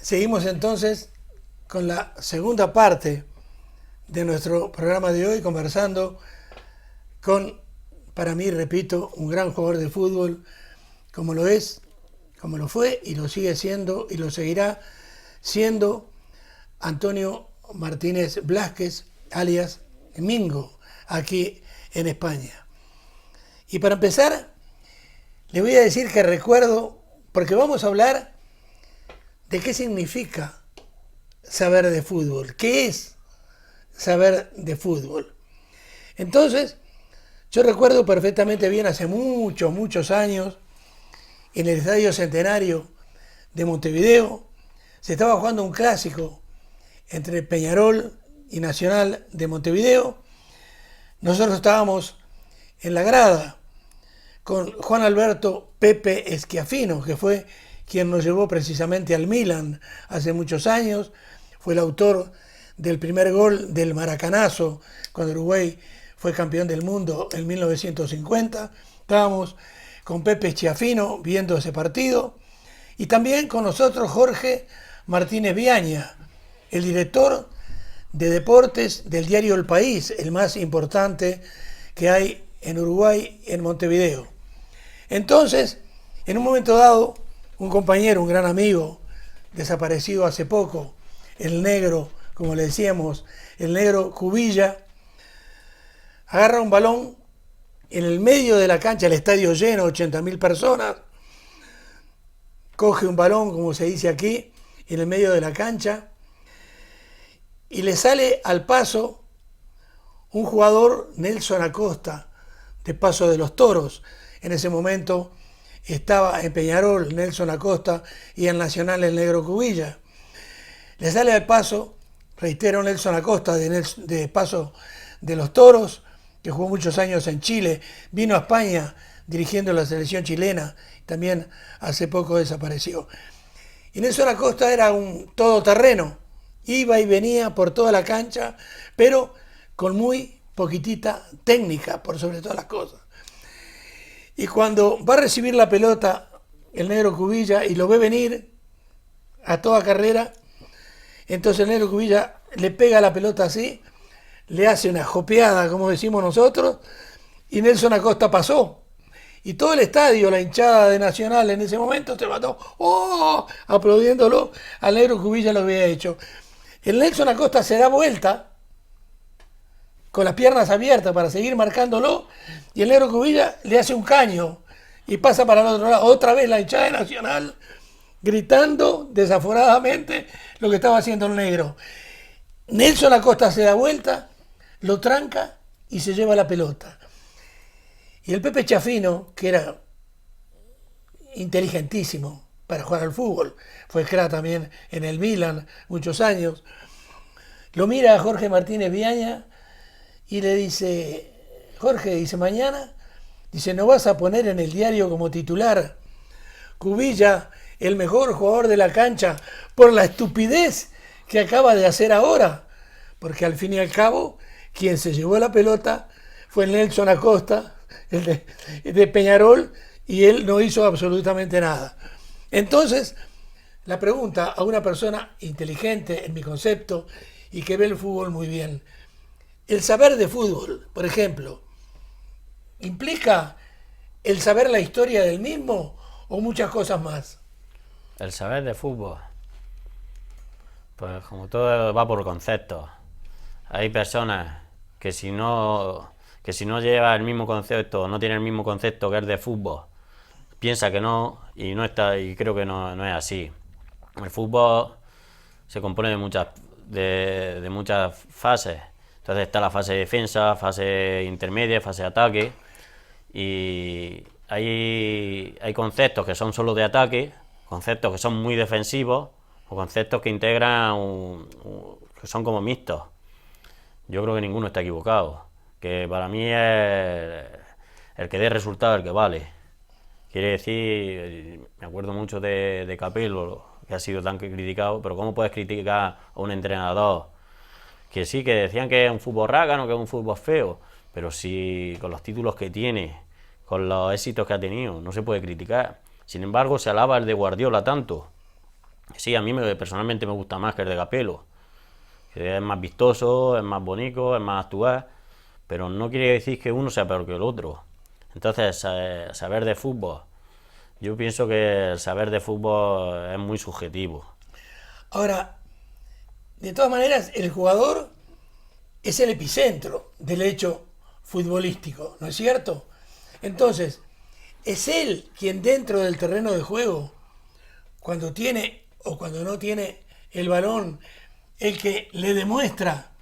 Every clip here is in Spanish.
Seguimos entonces con la segunda parte de nuestro programa de hoy, conversando con, para mí, repito, un gran jugador de fútbol, como lo es, como lo fue y lo sigue siendo y lo seguirá siendo Antonio Martínez Blázquez, alias Mingo, aquí en España. Y para empezar, le voy a decir que recuerdo, porque vamos a hablar de qué significa saber de fútbol, qué es saber de fútbol. Entonces, yo recuerdo perfectamente bien hace muchos años, en el Estadio Centenario de Montevideo, se estaba jugando un clásico entre Peñarol y Nacional de Montevideo. Nosotros estábamos en la grada con Juan Alberto Pepe Schiaffino, que fue quien nos llevó precisamente al Milan hace muchos años, fue el autor del primer gol del Maracanazo, cuando Uruguay fue campeón del mundo en 1950. Estábamos con Pepe Schiaffino viendo ese partido, y también con nosotros Jorge Martínez Viaña, el director de deportes del diario El País, el más importante que hay en Uruguay, en Montevideo. Entonces, en un momento dado, un compañero, un gran amigo, desaparecido hace poco, el negro, como le decíamos, el negro Cubilla, agarra un balón en el medio de la cancha, el estadio lleno, 80.000 personas, coge un balón, como se dice aquí, en el medio de la cancha, y le sale al paso un jugador, Nelson Acosta, de Paso de los Toros. En ese momento estaba en Peñarol Nelson Acosta y en Nacional el negro Cubilla. Le sale al paso, reitero, Nelson Acosta de Paso de los Toros, que jugó muchos años en Chile, vino a España dirigiendo la selección chilena, también hace poco desapareció. Y Nelson Acosta era un todoterreno, iba y venía por toda la cancha, pero con muy poquitita técnica, por sobre todas las cosas. Y cuando va a recibir la pelota el negro Cubilla y lo ve venir a toda carrera, entonces el negro Cubilla le pega la pelota así, le hace una jopeada, como decimos nosotros, y Nelson Acosta pasó. Y todo el estadio, la hinchada de Nacional en ese momento se mató, ¡oh!, aplaudiéndolo al negro Cubilla, lo había hecho. El Nelson Acosta se da vuelta con las piernas abiertas para seguir marcándolo, y el negro Cubilla le hace un caño y pasa para el otro lado. Otra vez la hinchada de Nacional gritando desaforadamente lo que estaba haciendo el negro. Nelson Acosta se da vuelta, lo tranca y se lleva la pelota. Y el Pepe Schiaffino, que era inteligentísimo para jugar al fútbol, fue crack también en el Milan muchos años, lo mira a Jorge Martínez Viaña y le dice: Jorge, dice, mañana, dice, ¿no vas a poner en el diario como titular Cubilla, el mejor jugador de la cancha, por la estupidez que acaba de hacer ahora? Porque al fin y al cabo, quien se llevó la pelota fue Nelson Acosta, el de Peñarol, y él no hizo absolutamente nada. Entonces, la pregunta a una persona inteligente, en mi concepto, y que ve el fútbol muy bien: el saber de fútbol, por ejemplo, ¿implica el saber la historia del mismo o muchas cosas más? El saber de fútbol, pues como todo va por conceptos. Hay personas que si no lleva el mismo concepto, no tiene el mismo concepto que el de fútbol, piensa que no, y no está, y creo que no es así. El fútbol se compone de muchas fases. Entonces está la fase de defensa, fase intermedia, fase de ataque, y hay conceptos que son solo de ataque, conceptos que son muy defensivos, o conceptos que integran que son como mixtos. Yo creo que ninguno está equivocado, que para mí es el que dé resultado el que vale. Quiere decir, me acuerdo mucho de Capello, que ha sido tan criticado, pero ¿cómo puedes criticar a un entrenador que sí, que decían que es un fútbol rácano, que es un fútbol feo, pero si con los títulos que tiene, con los éxitos que ha tenido, no se puede criticar? Sin embargo, se alaba el de Guardiola tanto, Sí, a mí personalmente me gusta más que el de Capello, que es más vistoso, es más bonito, es más actual, pero no quiere decir que uno sea peor que el otro. Entonces, saber de fútbol, yo pienso que el saber de fútbol es muy subjetivo. Ahora, de todas maneras, el jugador es el epicentro del hecho futbolístico, ¿no es cierto? Entonces, es él quien dentro del terreno de juego, cuando tiene o cuando no tiene el balón, el que le demuestra,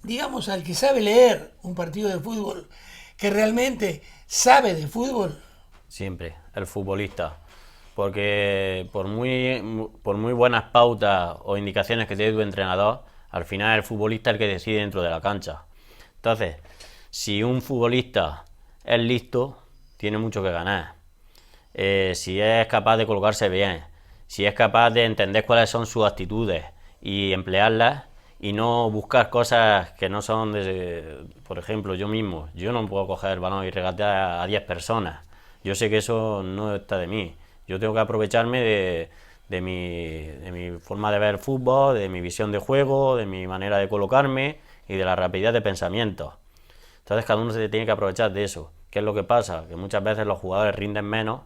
digamos, al que sabe leer un partido de fútbol, que realmente sabe de fútbol. Siempre, el futbolista. Porque por muy buenas pautas o indicaciones que te dé tu entrenador, al final el futbolista es el que decide dentro de la cancha. Entonces, si un futbolista es listo, tiene mucho que ganar. Si es capaz de colocarse bien, si es capaz de entender cuáles son sus actitudes y emplearlas y no buscar cosas que no son de... Por ejemplo, yo no puedo coger el balón y regatear a 10 personas. Yo sé que eso no está de mí. Yo tengo que aprovecharme de mi forma de ver el fútbol, de mi visión de juego, de mi manera de colocarme y de la rapidez de pensamiento. Entonces cada uno se tiene que aprovechar de eso. ¿Qué es lo que pasa? Que muchas veces los jugadores rinden menos,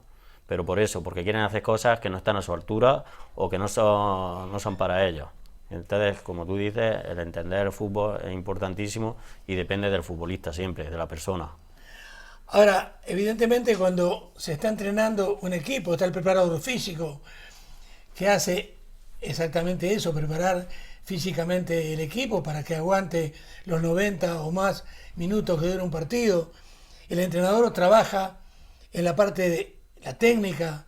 pero por eso, porque quieren hacer cosas que no están a su altura o que no son para ellos. Entonces, como tú dices, el entender el fútbol es importantísimo y depende del futbolista siempre, de la persona. Ahora, evidentemente cuando se está entrenando un equipo, está el preparador físico que hace exactamente eso, preparar físicamente el equipo para que aguante los 90 o más minutos que dura un partido. El entrenador trabaja en la parte de la técnica,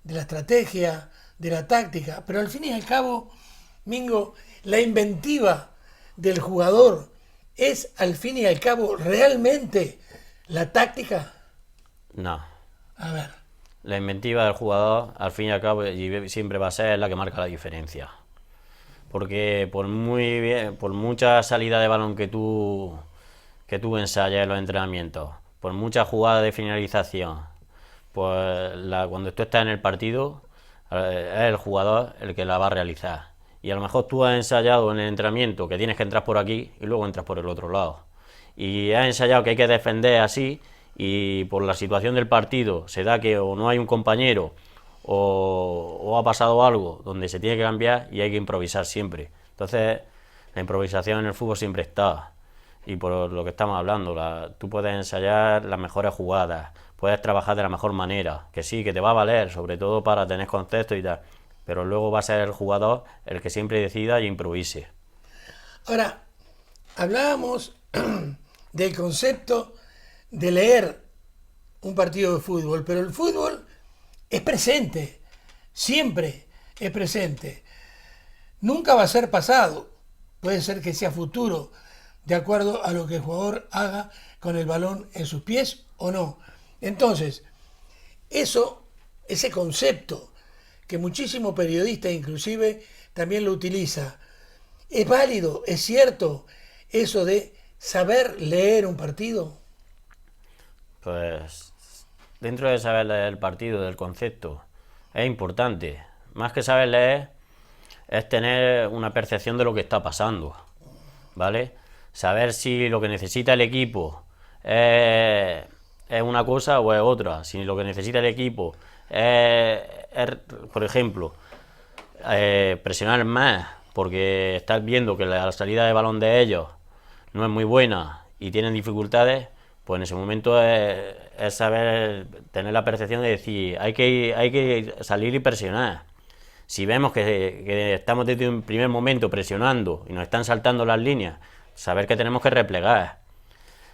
de la estrategia, de la táctica, pero al fin y al cabo, Mingo, la inventiva del jugador es al fin y al cabo realmente la táctica. No. A ver, La inventiva del jugador, al fin y al cabo, y siempre va a ser la que marca la diferencia. Porque por mucha salida de balón que tú ensayas en los entrenamientos, por mucha jugada de finalización, pues cuando tú estás en el partido, es el jugador el que la va a realizar. Y a lo mejor tú has ensayado en el entrenamiento que tienes que entrar por aquí y luego entras por el otro lado. Y has ensayado que hay que defender así y por la situación del partido se da que o no hay un compañero o ha pasado algo donde se tiene que cambiar y hay que improvisar siempre. Entonces, la improvisación en el fútbol siempre está. Y por lo que estamos hablando, tú puedes ensayar las mejores jugadas, puedes trabajar de la mejor manera, que sí, que te va a valer, sobre todo para tener conceptos y tal, pero luego va a ser el jugador el que siempre decida y improvise. ahora, hablábamos del concepto de leer un partido de fútbol, pero el fútbol es presente, siempre es presente. Nunca va a ser pasado, puede ser que sea futuro, de acuerdo a lo que el jugador haga con el balón en sus pies o no. Entonces, ese concepto que muchísimo periodista inclusive también lo utiliza, ¿es válido, es cierto eso de saber leer un partido? Pues dentro de saber leer el partido, del concepto, es importante. Más que saber leer, es tener una percepción de lo que está pasando, ¿vale? Saber si lo que necesita el equipo es una cosa o es otra. Si lo que necesita el equipo es por ejemplo, presionar más porque estás viendo que la salida de balón de ellos no es muy buena y tienen dificultades, pues en ese momento es saber tener la percepción de decir hay que salir y presionar. Si vemos que estamos desde un primer momento presionando y nos están saltando las líneas, saber que tenemos que replegar.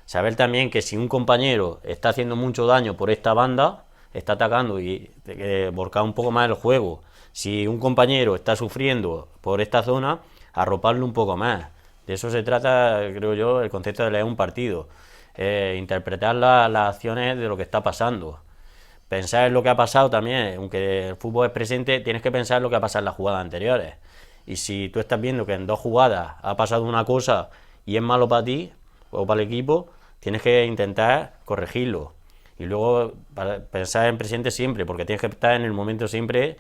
Saber también que si un compañero está haciendo mucho daño por esta banda, está atacando y volcar un poco más el juego. Si un compañero está sufriendo por esta zona, arroparlo un poco más. De eso se trata, creo yo, el concepto de leer un partido. Interpretar las acciones de lo que está pasando. Pensar en lo que ha pasado también, aunque el fútbol es presente, tienes que pensar en lo que ha pasado en las jugadas anteriores. Y si tú estás viendo que en dos jugadas ha pasado una cosa y es malo para ti o para el equipo, tienes que intentar corregirlo. Y luego pensar en presente siempre, porque tienes que estar en el momento siempre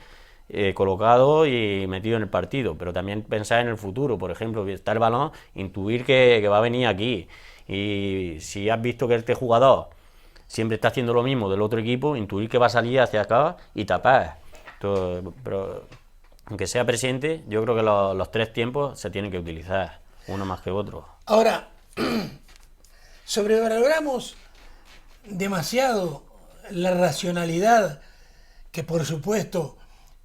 colocado y metido en el partido, pero también pensar en el futuro. Por ejemplo, está el balón, intuir que va a venir aquí, y si has visto que este jugador siempre está haciendo lo mismo del otro equipo, intuir que va a salir hacia acá y tapar. Pero aunque sea presente, yo creo que los tres tiempos se tienen que utilizar, uno más que otro. Ahora, sobrevaloramos demasiado la racionalidad que, por supuesto,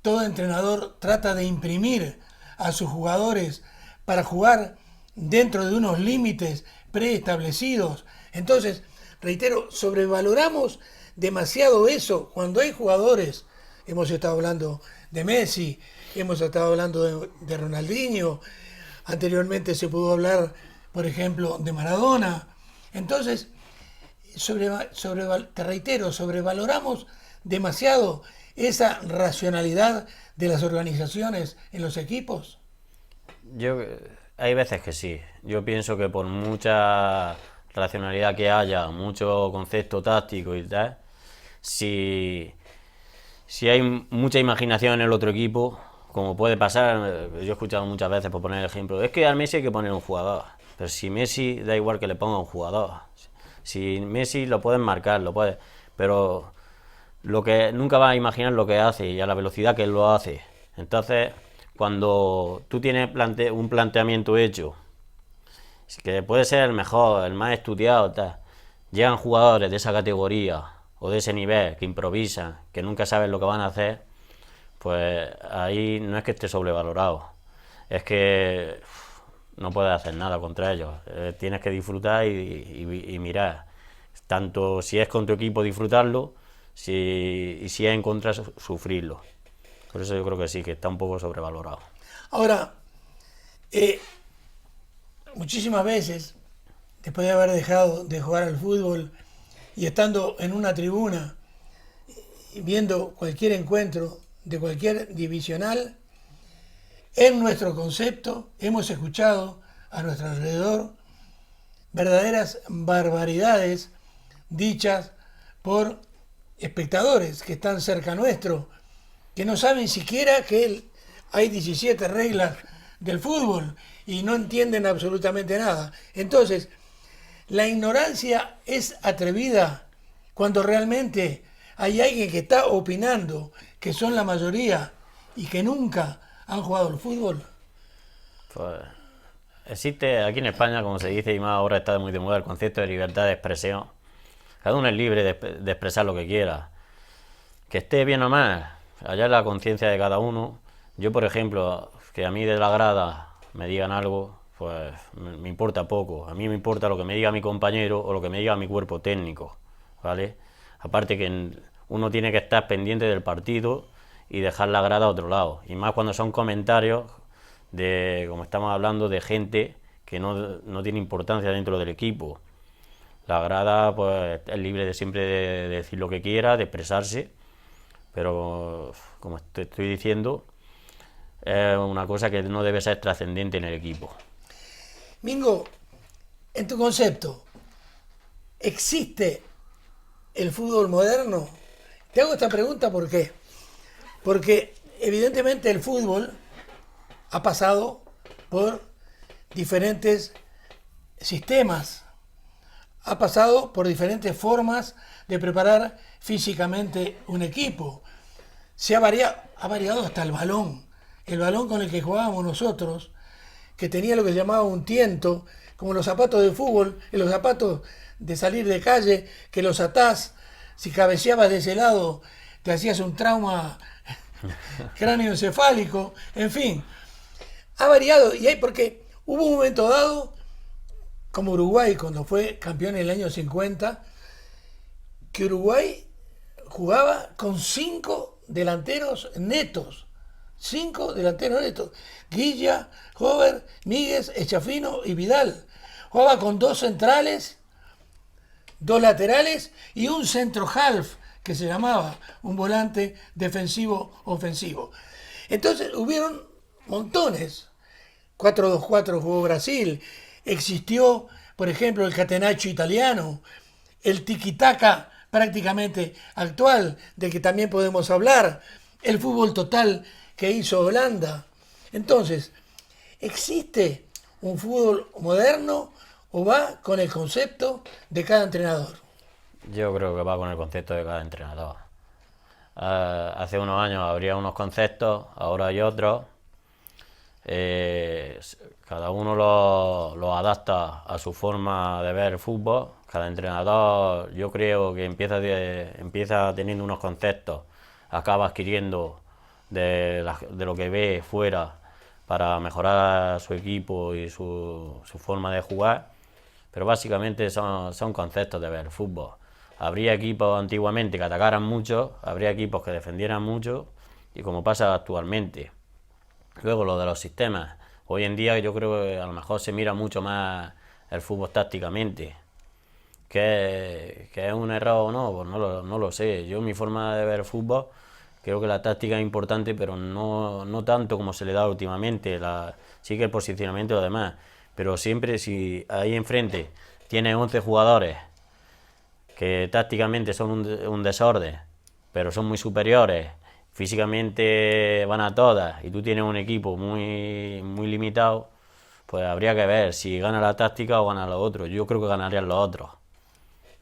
todo entrenador trata de imprimir a sus jugadores para jugar dentro de unos límites preestablecidos. Entonces, reitero, sobrevaloramos demasiado eso cuando hay jugadores. Hemos estado hablando de Messi, hemos estado hablando de Ronaldinho, anteriormente se pudo hablar, por ejemplo, de Maradona. Entonces, te reitero, sobrevaloramos demasiado esa racionalidad de las organizaciones en los equipos. Hay veces que sí. Yo pienso que por mucha racionalidad que haya, mucho concepto táctico y tal, si hay mucha imaginación en el otro equipo, como puede pasar, yo he escuchado muchas veces, por poner el ejemplo, es que al Messi hay que poner un jugador, pero si Messi da igual que le ponga un jugador, si Messi lo pueden marcar, pero lo que nunca vas a imaginar lo que hace y a la velocidad que él lo hace. Entonces, cuando tú tienes un planteamiento hecho, que puede ser el mejor, el más estudiado, tal, llegan jugadores de esa categoría o de ese nivel que improvisan, que nunca saben lo que van a hacer, pues ahí no es que esté sobrevalorado, es que no puedes hacer nada contra ellos. Tienes que disfrutar y mirar, tanto si es con tu equipo disfrutarlo, y si es en contra sufrirlo. Por eso yo creo que sí, que está un poco sobrevalorado. Ahora, muchísimas veces, después de haber dejado de jugar al fútbol y estando en una tribuna, viendo cualquier encuentro de cualquier divisional, en nuestro concepto hemos escuchado a nuestro alrededor verdaderas barbaridades dichas por espectadores que están cerca nuestro, que no saben siquiera que hay 17 reglas del fútbol y no entienden absolutamente nada. Entonces, la ignorancia es atrevida cuando realmente hay alguien que está opinando que son la mayoría y que nunca han jugado al fútbol. Pues existe aquí en España, como se dice, y más ahora está muy de moda, el concepto de libertad de expresión. Cada uno es libre de expresar lo que quiera. Que esté bien o mal, allá es la conciencia de cada uno. Yo, por ejemplo, que a mí de la grada me digan algo, pues me importa poco. A mí me importa lo que me diga mi compañero o lo que me diga mi cuerpo técnico, ¿vale? Aparte que uno tiene que estar pendiente del partido y dejar la grada a otro lado. Y más cuando son comentarios como estamos hablando, de gente que no tiene importancia dentro del equipo. La grada pues es libre de siempre de decir lo que quiera, de expresarse, pero como te estoy diciendo, es una cosa que no debe ser trascendente en el equipo. Mingo, en tu concepto, ¿existe el fútbol moderno? Te hago esta pregunta ¿por qué? Porque evidentemente el fútbol ha pasado por diferentes sistemas, ha pasado por diferentes formas de preparar físicamente un equipo. Ha variado hasta el balón con el que jugábamos nosotros, que tenía lo que se llamaba un tiento, como los zapatos de fútbol, y los zapatos de salir de calle, que los atás, si cabeceabas de ese lado, te hacías un trauma cráneoencefálico, en fin. Ha variado, y hay porque hubo un momento dado, como Uruguay, cuando fue campeón en el año 50, que Uruguay jugaba con 5 delanteros netos. 5 delanteros netos. Guilla, Hover, Míguez, Echafino y Vidal. Jugaba con 2 centrales, 2 laterales y un centro half, que se llamaba un volante defensivo-ofensivo. Entonces hubieron montones. 4-2-4 jugó Brasil. Existió, por ejemplo, el catenaccio italiano, el tiki-taka prácticamente actual, del que también podemos hablar, el fútbol total que hizo Holanda. Entonces, ¿existe un fútbol moderno o va con el concepto de cada entrenador? Yo creo que va con el concepto de cada entrenador. Hace unos años habría unos conceptos, ahora hay otros. Cada uno lo adapta a su forma de ver el fútbol. Cada entrenador, yo creo que empieza teniendo unos conceptos, acaba adquiriendo de lo que ve fuera para mejorar su equipo y su forma de jugar, pero básicamente son conceptos de ver el fútbol. Habría equipos antiguamente que atacaran mucho, habría equipos que defendieran mucho, y como pasa actualmente. Luego lo de los sistemas. Hoy en día yo creo que a lo mejor se mira mucho más el fútbol tácticamente. ¿Que es un error o no? Pues no lo sé. Yo, mi forma de ver el fútbol, creo que la táctica es importante, pero no tanto como se le da últimamente. Sí que el posicionamiento y lo demás. Pero siempre, si ahí enfrente tienes 11 jugadores que tácticamente son un desorden, pero son muy superiores, físicamente van a todas, y tú tienes un equipo muy limitado, pues habría que ver si gana la táctica o gana los otros. Yo creo que ganarían los otros,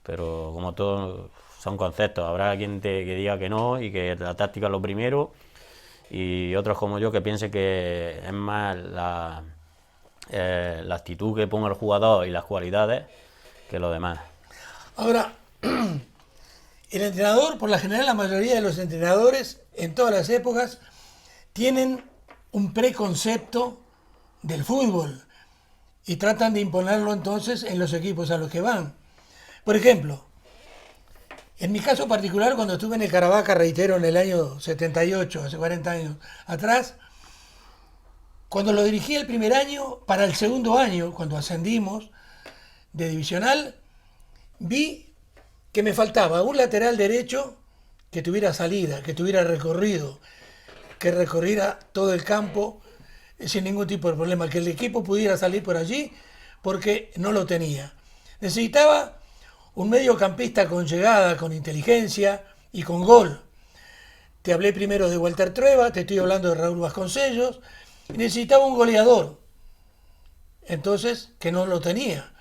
pero como todo son conceptos, habrá quien que diga que no y que la táctica es lo primero, y otros como yo que piensen que es más la actitud que ponga el jugador y las cualidades que lo demás. Ahora, el entrenador, por la general, la mayoría de los entrenadores en todas las épocas tienen un preconcepto del fútbol y tratan de imponerlo entonces en los equipos a los que van. Por ejemplo, en mi caso particular, cuando estuve en el Caravaca, reitero, en el año 78, hace 40 años atrás, cuando lo dirigí el primer año, para el segundo año, cuando ascendimos de divisional, vi que me faltaba un lateral derecho que tuviera salida, que tuviera recorrido, que recorriera todo el campo sin ningún tipo de problema, que el equipo pudiera salir por allí, porque no lo tenía. Necesitaba un mediocampista con llegada, con inteligencia y con gol. Te hablé primero de Walter Trueba, te estoy hablando de Raúl Vasconcellos. Necesitaba un goleador, entonces, que no lo tenía.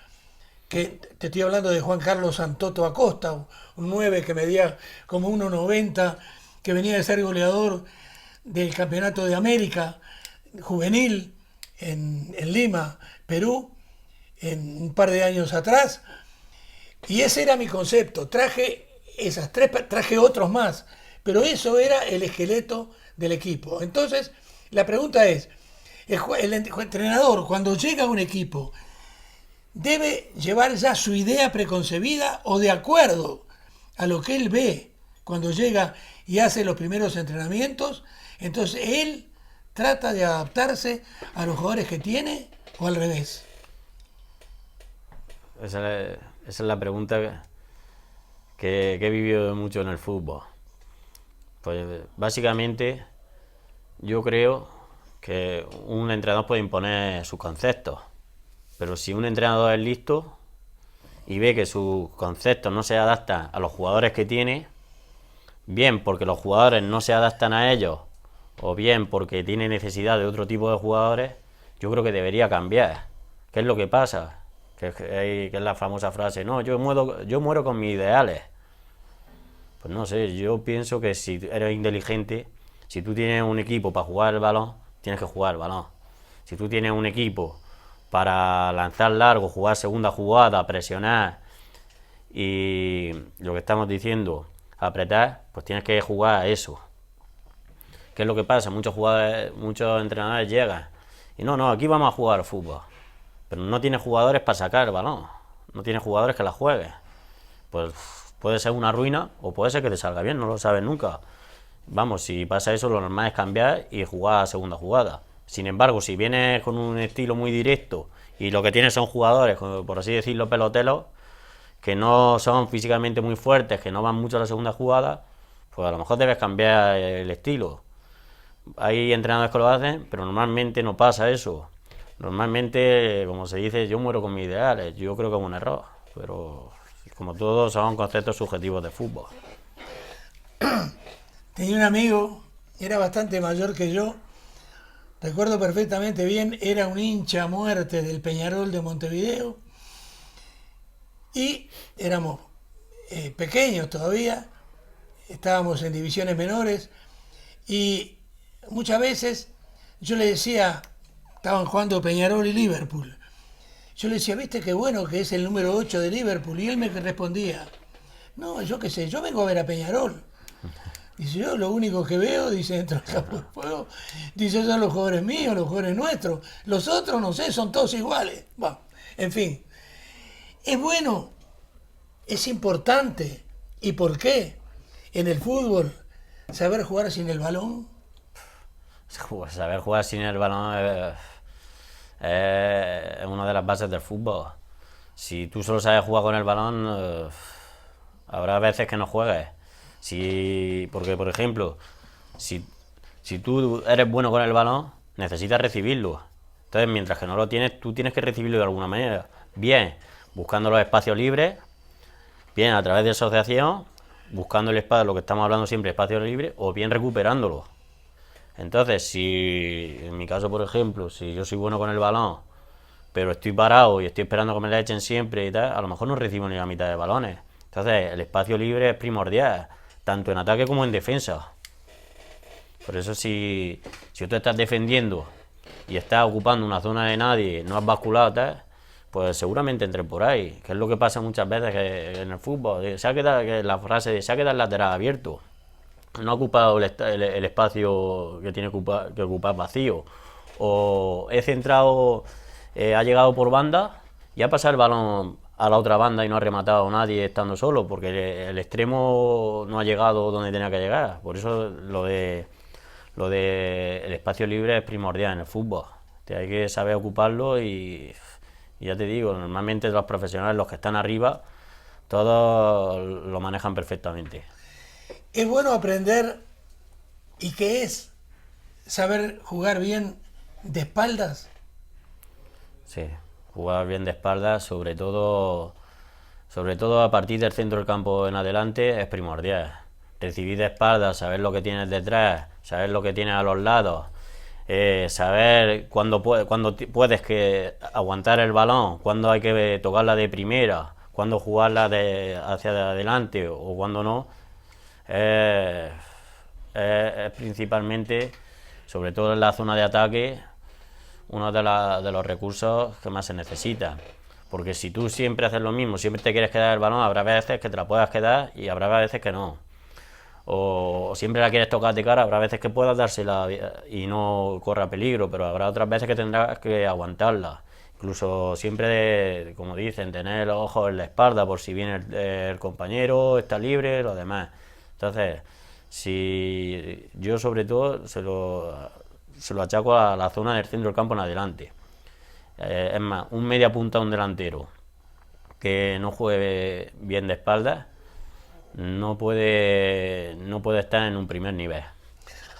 Que te estoy hablando de Juan Carlos Santoto Acosta, un 9 que medía como 1,90, que venía de ser goleador del Campeonato de América juvenil en Lima, Perú, en un par de años atrás. Y ese era mi concepto. Traje otros más, pero eso era el esqueleto del equipo. Entonces, la pregunta es, el entrenador, cuando llega a un equipo, ¿debe llevar ya su idea preconcebida o de acuerdo a lo que él ve cuando llega y hace los primeros entrenamientos? Entonces él trata de adaptarse a los jugadores que tiene, o al revés. Esa es la pregunta que he vivido mucho en el fútbol. Pues básicamente yo creo que un entrenador puede imponer sus conceptos, pero si un entrenador es listo y ve que sus conceptos no se adaptan a los jugadores que tiene, bien porque los jugadores no se adaptan a ellos, o bien porque tiene necesidad de otro tipo de jugadores, yo creo que debería cambiar. ¿Qué es lo que pasa? Que es la famosa frase, no, yo muero con mis ideales. Pues no sé, yo pienso que si eres inteligente, si tú tienes un equipo para jugar el balón, tienes que jugar el balón. Si tú tienes un equipo para lanzar largo, jugar segunda jugada, presionar y lo que estamos diciendo, apretar, pues tienes que jugar a eso. ¿Qué es lo que pasa? Muchos entrenadores llegan y no, aquí vamos a jugar al fútbol, pero no tienes jugadores para sacar el balón, no tienes jugadores que la jueguen. Pues puede ser una ruina o puede ser que te salga bien, no lo sabes nunca. Vamos, si pasa eso, lo normal es cambiar y jugar a segunda jugada. Sin embargo, si vienes con un estilo muy directo y lo que tienes son jugadores, por así decirlo, peloteros, que no son físicamente muy fuertes, que no van mucho a la segunda jugada, pues a lo mejor debes cambiar el estilo. Hay entrenadores que lo hacen, pero normalmente no pasa eso. Normalmente, como se dice, yo muero con mis ideales. Yo creo que es un error, pero como todos son conceptos subjetivos de fútbol. Tenía un amigo era bastante mayor que yo. Recuerdo perfectamente bien, era un hincha a muerte del Peñarol de Montevideo y éramos pequeños todavía, estábamos en divisiones menores y muchas veces yo le decía, estaban jugando Peñarol y Liverpool, yo le decía, ¿viste qué bueno que es el número 8 de Liverpool? Y él me respondía, no, yo qué sé, yo vengo a ver a Peñarol. Dice, yo lo único que veo, dice, dentro del campo de juego, dice, son los jugadores míos, los jugadores nuestros. Los otros, no sé, son todos iguales. Bueno, en fin. Es bueno, es importante. ¿Y por qué? En el fútbol, saber jugar sin el balón. Saber jugar sin el balón es una de las bases del fútbol. Si tú solo sabes jugar con el balón, habrá veces que no juegues. Porque, por ejemplo, si tú eres bueno con el balón, necesitas recibirlo. Entonces, mientras que no lo tienes, tú tienes que recibirlo de alguna manera. Bien, buscando los espacios libres, bien a través de asociación, buscando el espacio, lo que estamos hablando siempre, espacio libre, o bien recuperándolo. Entonces, si en mi caso, por ejemplo, si yo soy bueno con el balón, pero estoy parado y estoy esperando que me la echen siempre y tal, a lo mejor no recibo ni la mitad de balones. Entonces, el espacio libre es primordial, tanto en ataque como en defensa. Por eso, si tú estás defendiendo y estás ocupando una zona de nadie, no has basculado, tal, pues seguramente entres por ahí, que es lo que pasa muchas veces que en el fútbol. La frase de se ha quedado el lateral abierto, no ha ocupado el espacio que tiene que ocupar vacío, o he centrado, ha llegado por banda y ha pasado el balón a la otra banda y no ha rematado a nadie estando solo, porque el extremo no ha llegado donde tenía que llegar. Por eso lo de el espacio libre es primordial en el fútbol. Hay que saber ocuparlo y ya te digo, normalmente los profesionales, los que están arriba, todos lo manejan perfectamente. Es bueno aprender, ¿y qué es saber jugar bien de espaldas? Sí, jugar bien de espaldas, sobre todo a partir del centro del campo en adelante, es primordial. Recibir de espaldas, saber lo que tienes detrás, saber lo que tienes a los lados, saber cuándo puedes aguantar el balón, cuándo hay que tocarla de primera, cuándo jugarla hacia adelante o cuándo no. Es principalmente, sobre todo en la zona de ataque, uno de los recursos que más se necesita. Porque si tú siempre haces lo mismo, siempre te quieres quedar el balón, habrá veces que te la puedas quedar y habrá veces que no. O siempre la quieres tocar de cara, habrá veces que puedas dársela y no corra peligro, pero habrá otras veces que tendrás que aguantarla. Incluso siempre, como dicen, tener los ojos en la espalda por si viene el compañero, está libre, lo demás. Entonces, si yo sobre todo se lo achaco a la zona del centro del campo en adelante. Es más, un media punta, un delantero que no juegue bien de espaldas, no puede estar en un primer nivel.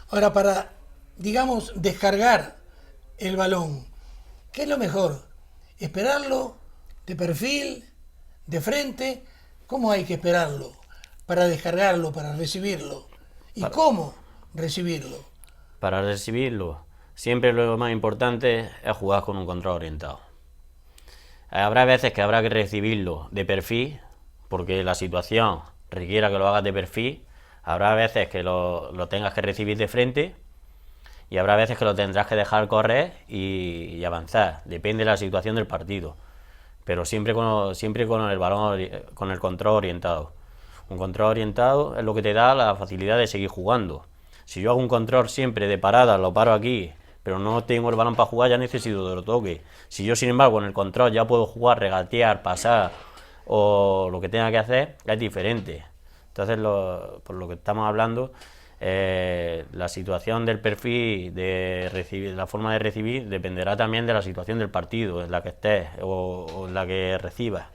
Ahora, para, digamos, descargar el balón, ¿qué es lo mejor? ¿Esperarlo de perfil, de frente? ¿Cómo hay que esperarlo para descargarlo, para recibirlo? ¿Y cómo recibirlo? Para recibirlo, siempre lo más importante es jugar con un control orientado. Habrá veces que habrá que recibirlo de perfil, porque la situación requiera que lo hagas de perfil. Habrá veces que lo tengas que recibir de frente y habrá veces que lo tendrás que dejar correr y avanzar. Depende de la situación del partido, pero siempre con el balón, con el control orientado. Un control orientado es lo que te da la facilidad de seguir jugando. Si yo hago un control siempre de parada, lo paro aquí, pero no tengo el balón para jugar, ya necesito de lo toque. Si yo, sin embargo, en el control ya puedo jugar, regatear, pasar o lo que tenga que hacer, es diferente. Entonces, por lo que estamos hablando, la situación del perfil, de recibir, la forma de recibir, dependerá también de la situación del partido en la que estés o en la que recibas.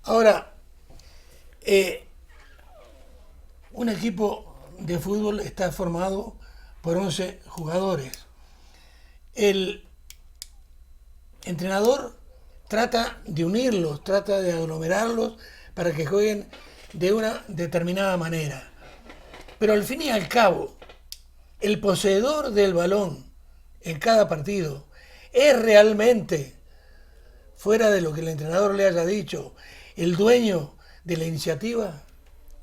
Ahora, un equipo de fútbol está formado por 11 jugadores. El entrenador trata de unirlos, trata de aglomerarlos para que jueguen de una determinada manera. Pero al fin y al cabo, el poseedor del balón en cada partido es realmente, fuera de lo que el entrenador le haya dicho, el dueño de la iniciativa?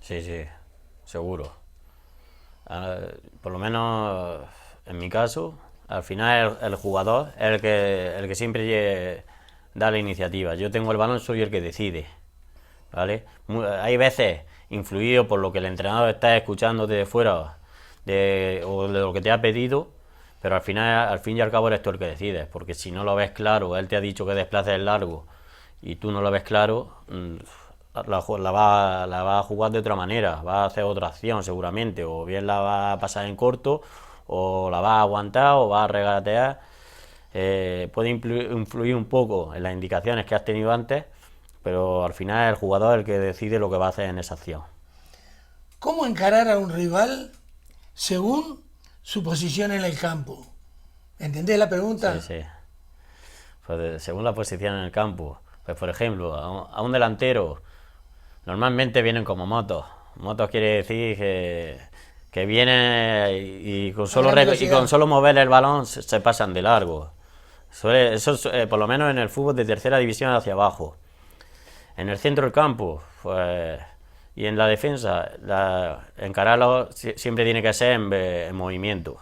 Sí, sí, seguro. Por lo menos en mi caso, al final el jugador es el que siempre da la iniciativa. Yo tengo el balón, soy el que decide, ¿vale? Hay veces influido por lo que el entrenador está escuchando desde fuera o de lo que te ha pedido, pero al fin y al cabo eres tú el que decides, porque si no lo ves claro, él te ha dicho que desplaces el largo y tú no lo ves claro, la va a jugar de otra manera, va a hacer otra acción seguramente, o bien la va a pasar en corto, o la va a aguantar, o va a regatear. Puede influir un poco en las indicaciones que has tenido antes, pero al final es el jugador el que decide lo que va a hacer en esa acción. ¿Cómo encarar a un rival según su posición en el campo? ¿Entendés la pregunta? Sí, sí. Pues según la posición en el campo, pues por ejemplo, a un delantero normalmente vienen como motos. Motos quiere decir que viene y con A gran y con velocidad. solo mover el balón se pasan de largo. Eso es, por lo menos en el fútbol de tercera división hacia abajo. En el centro del campo, pues, y en la defensa, encararlo siempre tiene que ser en movimiento.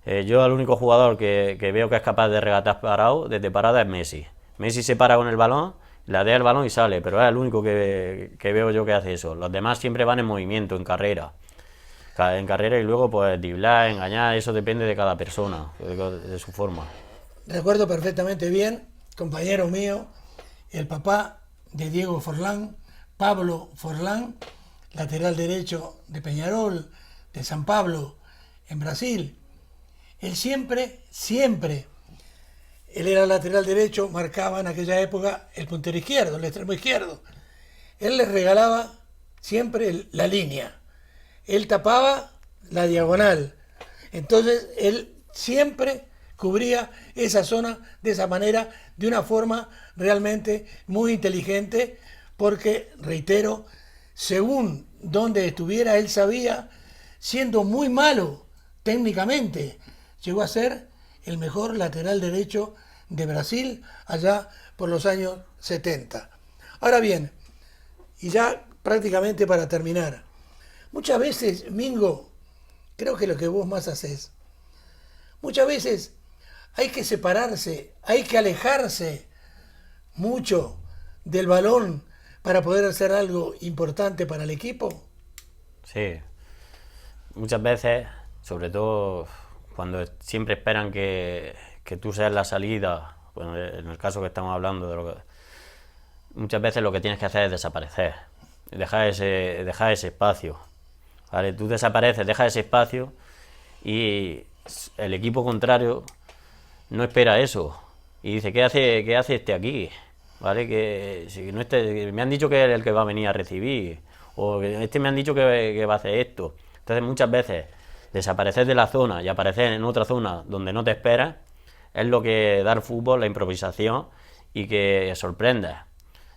Yo el único jugador que veo que es capaz de regatar parado, desde parada, es Messi. Messi se para con el balón, la dea el balón y sale, pero es el único que veo yo que hace eso. Los demás siempre van en movimiento, en carrera. En carrera y luego pues driblar, engañar, eso depende de cada persona, de su forma. Recuerdo perfectamente bien, compañero mío, el papá de Diego Forlán, Pablo Forlán, lateral derecho de Peñarol, de San Pablo, en Brasil. Él siempre, él era lateral derecho, marcaba en aquella época el puntero izquierdo, el extremo izquierdo. Él les regalaba siempre la línea. Él tapaba la diagonal. Entonces él siempre cubría esa zona de esa manera, de una forma realmente muy inteligente, porque, reitero, según donde estuviera, él sabía, siendo muy malo técnicamente, llegó a ser el mejor lateral derecho de Brasil allá por los años 70. Ahora bien, y ya prácticamente para terminar, muchas veces, Mingo, creo que lo que vos más haces, muchas veces hay que separarse, hay que alejarse mucho del balón para poder hacer algo importante para el equipo. Sí, muchas veces, sobre todo cuando siempre esperan que tú seas la salida, bueno, en el caso que estamos hablando, muchas veces lo que tienes que hacer es desaparecer, dejar ese espacio. ¿Vale? Tú desapareces, dejas ese espacio y el equipo contrario no espera eso y dice, ¿qué hace este aquí? ¿Vale? Que si no me han dicho que es el que va a venir a recibir, o que me han dicho que va a hacer esto. Entonces muchas veces desaparecer de la zona y aparecer en otra zona donde no te esperas es lo que da al fútbol, la improvisación, y que sorprende.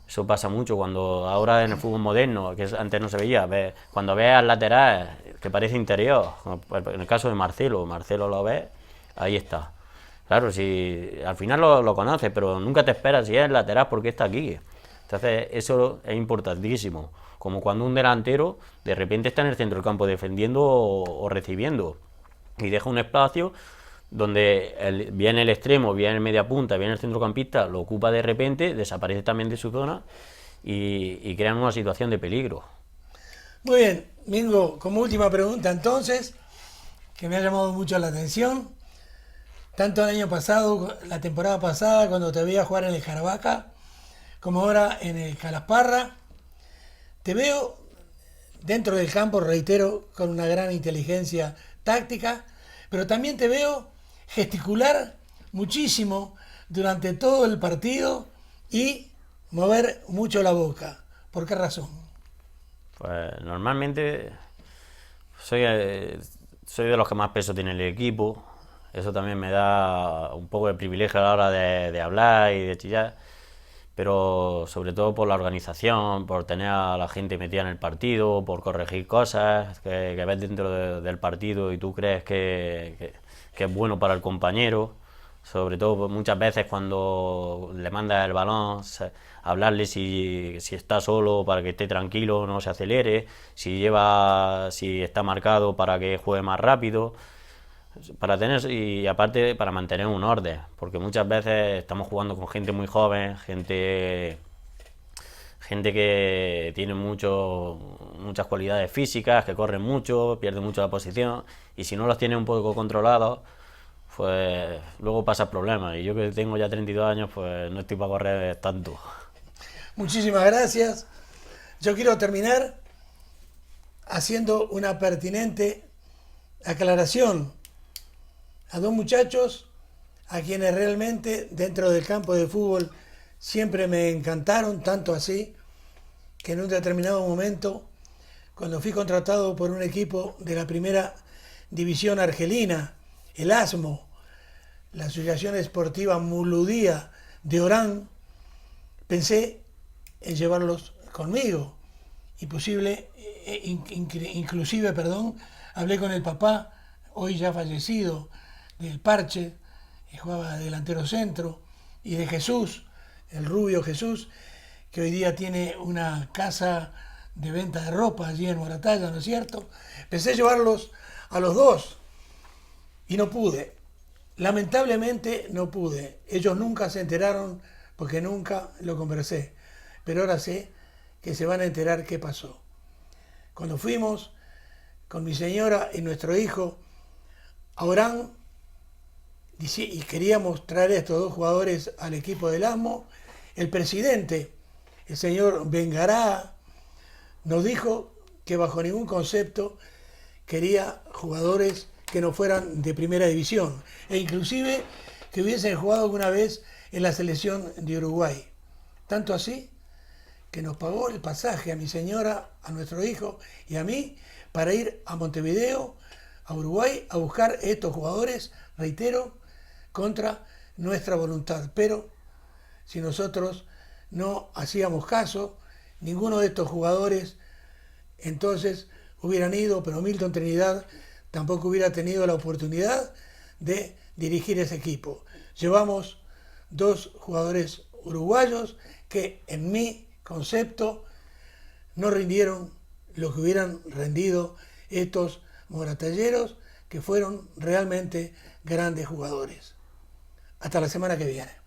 Eso pasa mucho cuando ahora en el fútbol moderno, que antes no se veía, cuando ves al lateral que parece interior, en el caso de Marcelo lo ves, ahí está. Claro, si al final lo conoces, pero nunca te esperas si es el lateral porque está aquí. Entonces eso es importantísimo. Como cuando un delantero de repente está en el centro del campo defendiendo o recibiendo y deja un espacio donde viene el extremo, viene el media punta, viene el centrocampista, lo ocupa de repente, desaparece también de su zona y crean una situación de peligro. Muy bien, Mingo, como última pregunta entonces, que me ha llamado mucho la atención, tanto el año pasado, la temporada pasada, cuando te veía jugar en el Caravaca, como ahora en el Calasparra, te veo dentro del campo, reitero, con una gran inteligencia táctica, pero también te veo gesticular muchísimo durante todo el partido y mover mucho la boca. ¿Por qué razón? Pues normalmente soy de los que más peso tiene el equipo. Eso también me da un poco de privilegio a la hora de hablar y de chillar. pero sobre todo por la organización, por tener a la gente metida en el partido, por corregir cosas que ves dentro del partido y tú crees que es bueno para el compañero. Sobre todo pues, muchas veces cuando le mandas el balón, hablarle si está solo para que esté tranquilo, no se acelere, si está marcado para que juegue más rápido, y aparte para mantener un orden, porque muchas veces estamos jugando con gente muy joven, gente que tiene muchas cualidades físicas, que corren mucho, pierden mucho la posición, y si no los tiene un poco controlados, pues luego pasa problemas. Y yo que tengo ya 32 años, pues no estoy para correr tanto. Muchísimas gracias. Yo quiero terminar haciendo una pertinente aclaración a dos muchachos a quienes realmente dentro del campo de fútbol siempre me encantaron, tanto así que en un determinado momento, cuando fui contratado por un equipo de la primera división argelina, el ASMO, la Asociación Esportiva Muludía de Orán, pensé en llevarlos conmigo y inclusive, hablé con el papá, hoy ya fallecido, del Parche, que jugaba delantero centro, y de Jesús, el rubio Jesús, que hoy día tiene una casa de venta de ropa allí en Moratalla, ¿no es cierto? Pensé llevarlos a los dos y no pude. Lamentablemente no pude. Ellos nunca se enteraron porque nunca lo conversé. Pero ahora sé que se van a enterar qué pasó. Cuando fuimos con mi señora y nuestro hijo a Orán y queríamos traer a estos dos jugadores al equipo del ASMO, el presidente, el señor Bengará, nos dijo que bajo ningún concepto quería jugadores que no fueran de primera división e inclusive que hubiesen jugado alguna vez en la selección de Uruguay. Tanto así que nos pagó el pasaje a mi señora, a nuestro hijo y a mí para ir a Montevideo, a Uruguay, a buscar estos jugadores, reitero, contra nuestra voluntad. Pero si nosotros no hacíamos caso, ninguno de estos jugadores entonces hubieran ido, pero Milton Trinidad tampoco hubiera tenido la oportunidad de dirigir ese equipo. Llevamos dos jugadores uruguayos que en mi concepto no rindieron lo que hubieran rendido estos moratalleros, que fueron realmente grandes jugadores. Hasta la semana que viene.